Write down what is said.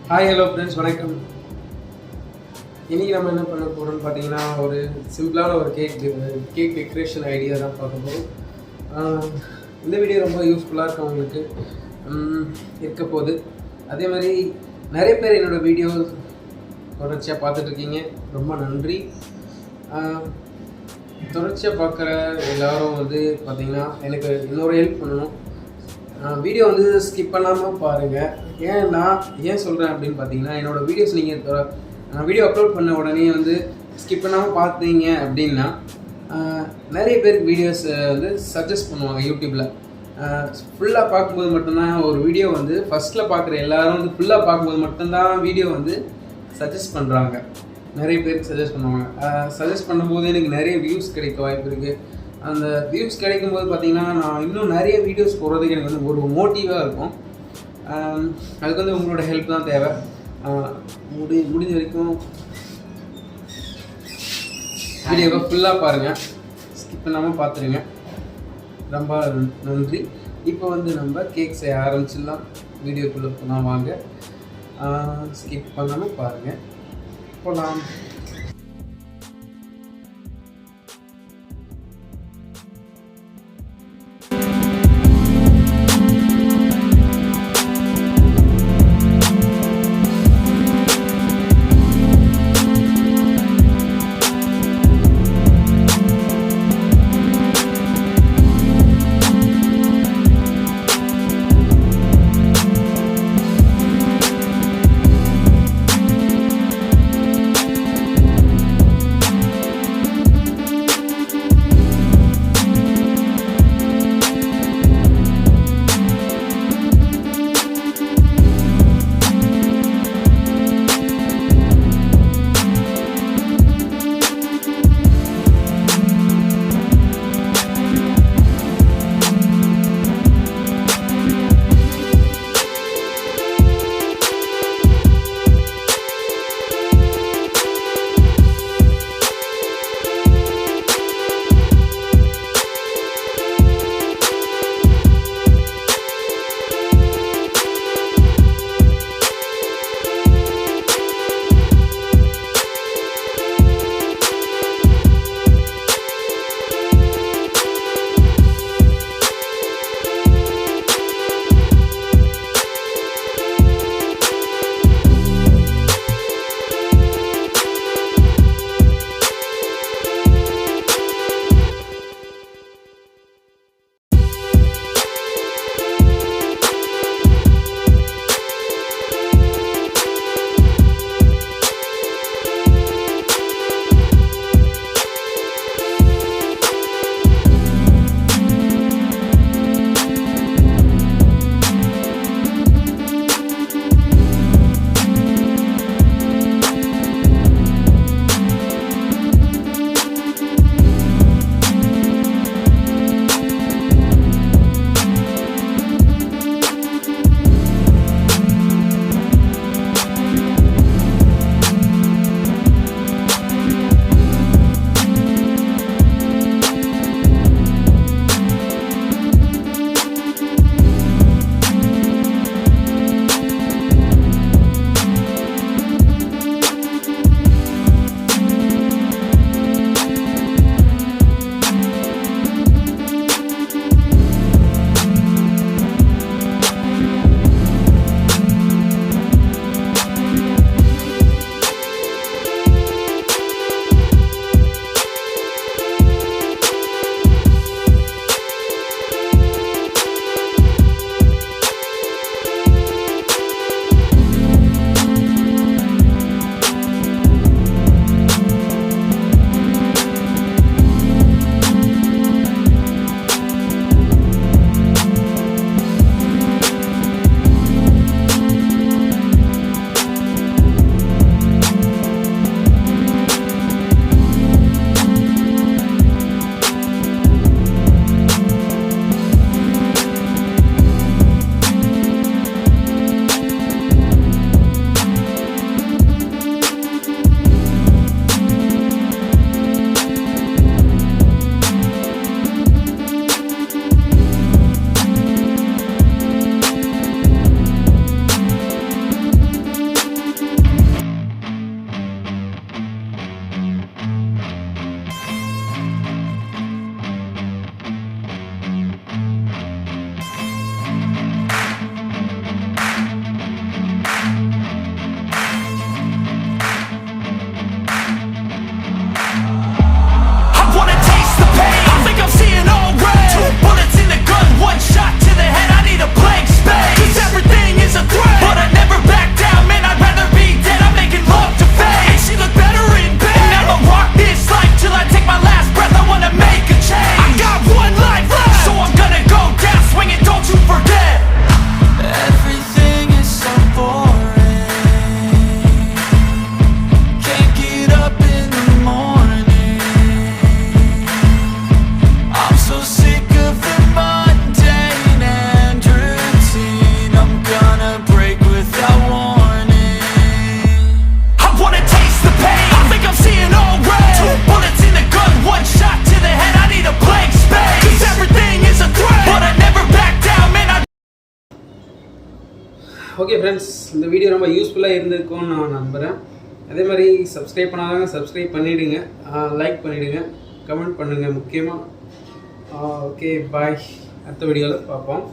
Hi hello friends, வணக்கம். இன்றைக்கி நம்ம என்ன பண்ண போகிறோம்னு பார்த்தீங்கன்னா, ஒரு சிம்பிளான ஒரு கேக் டெக்கரேஷன் ஐடியா தான் பார்க்க போகிறோம். இந்த வீடியோ ரொம்ப யூஸ்ஃபுல்லாக இருக்கும் உங்களுக்கு இருக்க போகுது. அதே மாதிரி நிறைய பேர் என்னோடய வீடியோ தொடர்ச்சியாக பார்த்துட்ருக்கீங்க, ரொம்ப நன்றி. தொடர்ச்சியாக பார்க்குற எல்லோரும் பார்த்திங்கன்னா எனக்கு இன்னொரு ஹெல்ப் பண்ணணும். வீடியோ ஸ்கிப் பண்ணாமல் பாருங்கள். ஏன் சொல்கிறேன் அப்படின்னு பார்த்தீங்கன்னா, என்னோடய வீடியோஸ் நீங்கள் நான் வீடியோ அப்லோட் பண்ண உடனே ஸ்கிப் பண்ணாமல் பார்த்தீங்க அப்படின்னா நிறைய பேருக்கு வீடியோஸ் சஜஸ்ட் பண்ணுவாங்க யூடியூப்பில். ஃபுல்லாக பார்க்கும்போது மட்டும்தான் ஒரு வீடியோ ஃபஸ்ட்டில் பார்க்குற எல்லோரும் ஃபுல்லாக பார்க்கும்போது மட்டும்தான் வீடியோ சஜஸ்ட் பண்ணுறாங்க. நிறைய பேருக்கு சஜஸ்ட் பண்ணுவாங்க. சஜஸ்ட் பண்ணும்போது எனக்கு நிறைய வியூஸ் கிடைக்க வாய்ப்பு இருக்குது. அந்த வியூஸ் கிடைக்கும்போது பார்த்திங்கன்னா நான் இன்னும் நிறைய வீடியோஸ் போடுறதுக்கு எனக்கு ஒரு மோட்டிவாக இருக்கும். அதுக்கு உங்களோட ஹெல்ப் தான் தேவை. முடிஞ்ச வரைக்கும் வீடியோவை ஃபுல்லாக பாருங்கள், ஸ்கிப் பண்ணாமல் பார்த்துருங்க. ரொம்ப நன்றி. இப்போ நம்ம கேக் செய்ய ஆரம்பிச்சிடலாம். வீடியோக்குள்ளே போகலாம் வாங்க. ஸ்கிப் பண்ணாமல் பாருங்கள், போகலாம். ஓகே ஃப்ரெண்ட்ஸ், இந்த வீடியோ ரொம்ப யூஸ்ஃபுல்லாக இருந்திருக்கும்னு நான் நம்புகிறேன். அதே மாதிரி சப்ஸ்கிரைப் பண்ணாதவங்க சப்ஸ்கிரைப் பண்ணிவிடுங்க, லைக் பண்ணிவிடுங்க, கமெண்ட் பண்ணுங்கள் முக்கியமாக. ஓகே பாய், அடுத்த வீடியோவில் பார்ப்போம்.